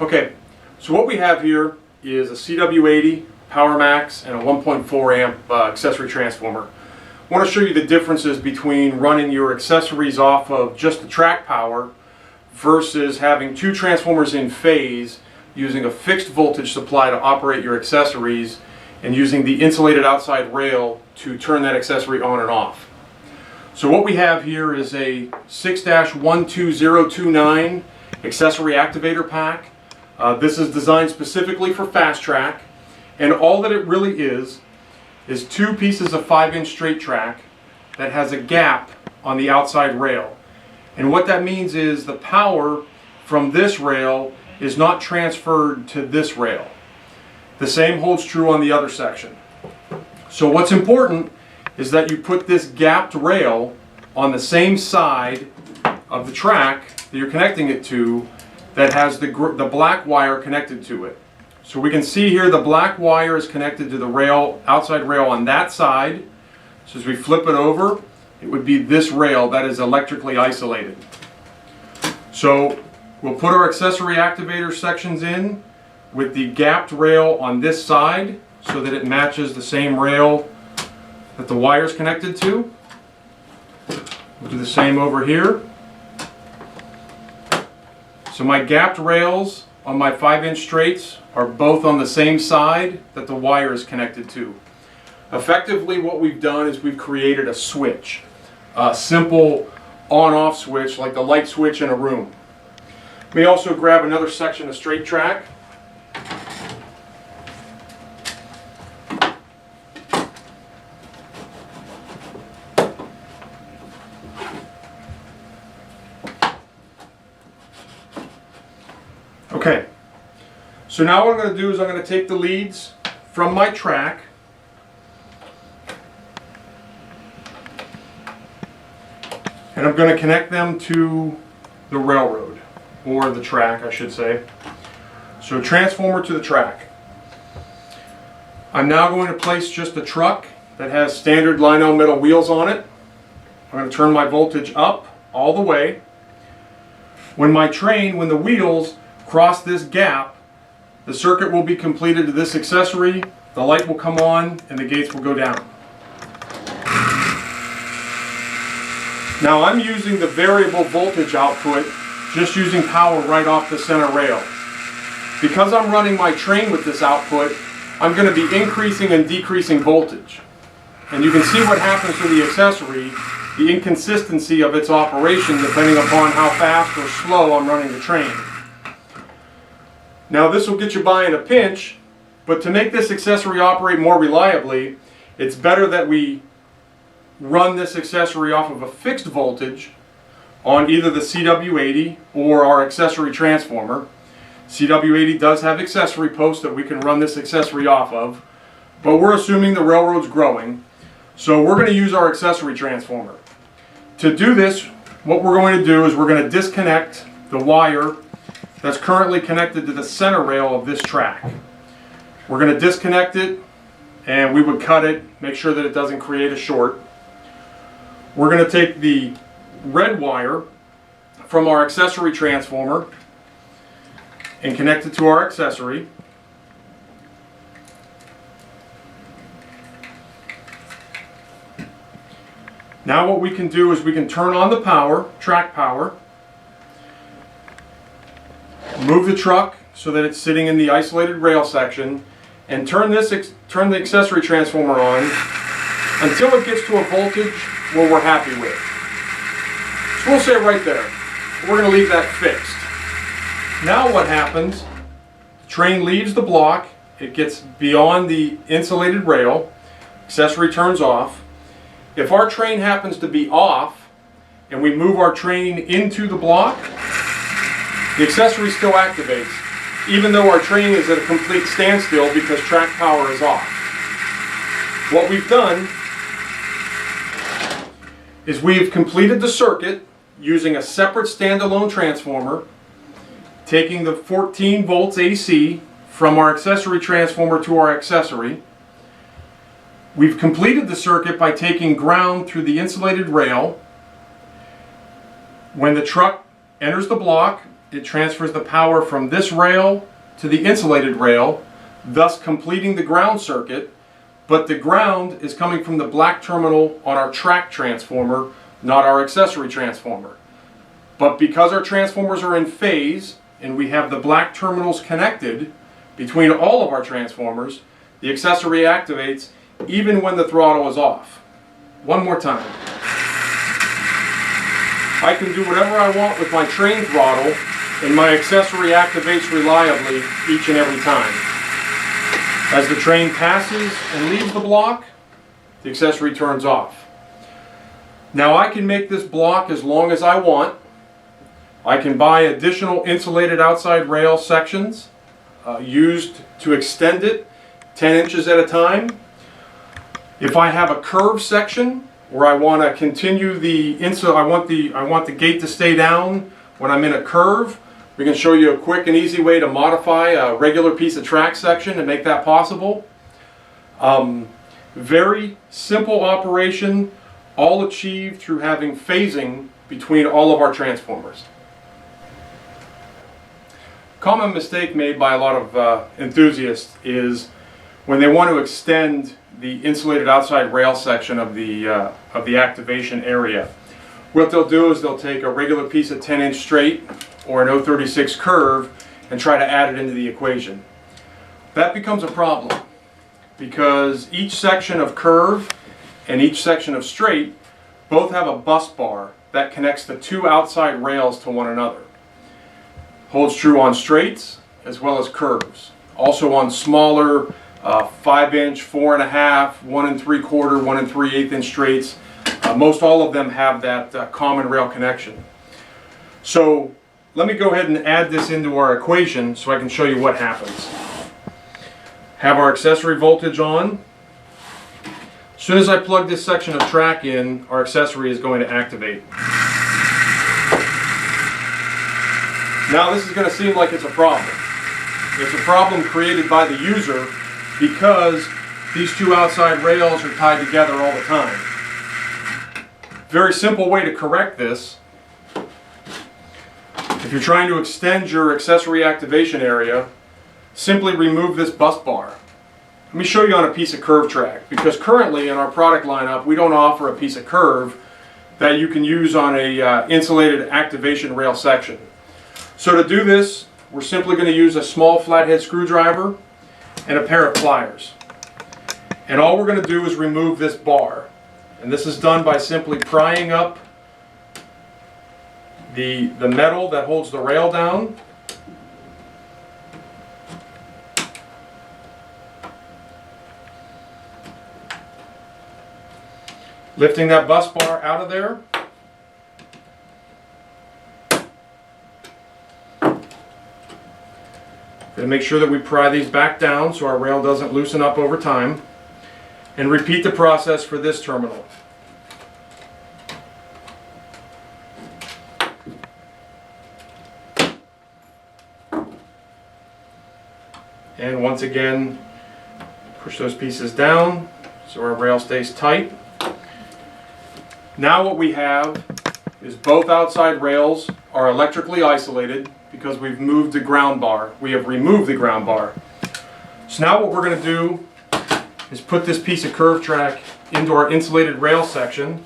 Okay, so what we have here is a CW80 Power Max and a 1.4 amp accessory transformer. I want to show you the differences between running your accessories off of just the track power versus having two transformers in phase using a fixed voltage supply to operate your accessories and using the insulated outside rail to turn that accessory on and off. So what we have here is a 6-12029 accessory activator pack. This is designed specifically for fast track, and all that it really is two pieces of 5-inch straight track that has a gap on the outside rail. And what that means is the power from this rail is not transferred to this rail. The same holds true on the other section. So what's important is that you put this gapped rail on the same side of the track that you're connecting it to that has the black wire connected to it. So we can see here the black wire is connected to the rail, outside rail on that side. So as we flip it over, it would be this rail that is electrically isolated. So we'll put our accessory activator sections in with the gapped rail on this side so that it matches the same rail that the wire is connected to. We'll do the same over here. So my gapped rails on my 5-inch straights are both on the same side that the wire is connected to. Effectively, what we've done is we've created a switch, a simple on-off switch like the light switch in a room. Let me also grab another section of straight track. Okay, so now what I'm going to do is I'm going to take the leads from my track and I'm going to connect them to the railroad, or the track I should say. So transformer to the track. I'm now going to place just a truck that has standard Lino metal wheels on it. I'm going to turn my voltage up all the way. When the wheels cross this gap, the circuit will be completed to this accessory, the light will come on, and the gates will go down. Now I'm using the variable voltage output, just using power right off the center rail. Because I'm running my train with this output, I'm going to be increasing and decreasing voltage. And you can see what happens to the accessory, the inconsistency of its operation depending upon how fast or slow I'm running the train. Now this will get you by in a pinch, but to make this accessory operate more reliably, it's better that we run this accessory off of a fixed voltage on either the CW80 or our accessory transformer. CW80 does have accessory posts that we can run this accessory off of, but we're assuming the railroad's growing, so we're going to use our accessory transformer. To do this, what we're going to do is we're going to disconnect the wire that's currently connected to the center rail of this track. We're going to disconnect it, and we would cut it, make sure that it doesn't create a short. We're going to take the red wire from our accessory transformer and connect it to our accessory. Now what we can do is we can turn on the power, track power, move the truck so that it's sitting in the isolated rail section, and turn the accessory transformer on until it gets to a voltage where we're happy with. So we'll say right there, we're going to leave that fixed. Now what happens, the train leaves the block, it gets beyond the insulated rail, accessory turns off. If our train happens to be off and we move our train into the block, the accessory still activates, even though our train is at a complete standstill because track power is off. What we've done is we've completed the circuit using a separate standalone transformer, taking the 14 volts AC from our accessory transformer to our accessory. We've completed the circuit by taking ground through the insulated rail. When the truck enters the block, it transfers the power from this rail to the insulated rail, thus completing the ground circuit, but the ground is coming from the black terminal on our track transformer, not our accessory transformer. But because our transformers are in phase and we have the black terminals connected between all of our transformers, the accessory activates even when the throttle is off. One more time. I can do whatever I want with my train throttle, and my accessory activates reliably each and every time. As the train passes and leaves the block, the accessory turns off. Now I can make this block as long as I want. I can buy additional insulated outside rail sections used to extend it 10 inches at a time. If I have a curved section where I want to continue I want the gate to stay down when I'm in a curve, we can show you a quick and easy way to modify a regular piece of track section and make that possible. Very simple operation, all achieved through having phasing between all of our transformers. Common mistake made by a lot of enthusiasts is when they want to extend the insulated outside rail section of the activation area. What they'll do is they'll take a regular piece of 10-inch straight or an 036 curve and try to add it into the equation. That becomes a problem because each section of curve and each section of straight both have a bus bar that connects the two outside rails to one another. Holds true on straights as well as curves. Also on smaller 5-inch, 4.5, 1 3/4, 1 3/8 inch straights. Most all of them have that common rail connection. So let me go ahead and add this into our equation so I can show you what happens. Have our accessory voltage on. As soon as I plug this section of track in, our accessory is going to activate. Now this is going to seem like it's a problem. It's a problem created by the user because these two outside rails are tied together all the time. Very simple way to correct this. If you're trying to extend your accessory activation area, simply remove this bus bar. Let me show you on a piece of curve track, because currently in our product lineup we don't offer a piece of curve that you can use on a insulated activation rail section. So to do this, we're simply going to use a small flathead screwdriver and a pair of pliers. And all we're going to do is remove this bar. And this is done by simply prying up the metal that holds the rail down. Lifting that bus bar out of there. Going to make sure that we pry these back down so our rail doesn't loosen up over time. And repeat the process for this terminal. And once again, push those pieces down so our rail stays tight. Now what we have is both outside rails are electrically isolated because we've moved the ground bar. We have removed the ground bar. So now what we're going to do is put this piece of curve track into our insulated rail section.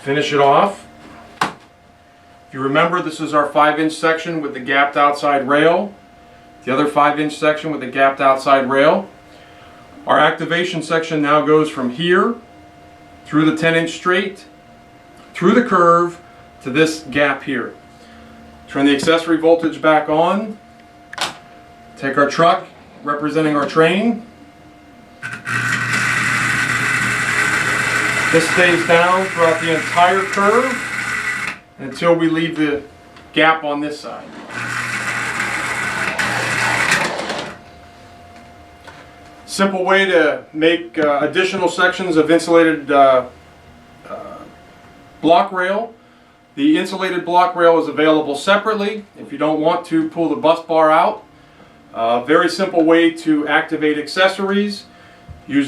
Finish it off. If you remember, this is our 5-inch section with the gapped outside rail. The other 5-inch section with the gapped outside rail. Our activation section now goes from here through the 10-inch straight, through the curve, to this gap here. Turn the accessory voltage back on. Take our truck representing our train. This stays down throughout the entire curve until we leave the gap on this side. Simple way to make additional sections of insulated block rail. The insulated block rail is available separately if you don't want to pull the bus bar out. Very simple way to activate accessories. Use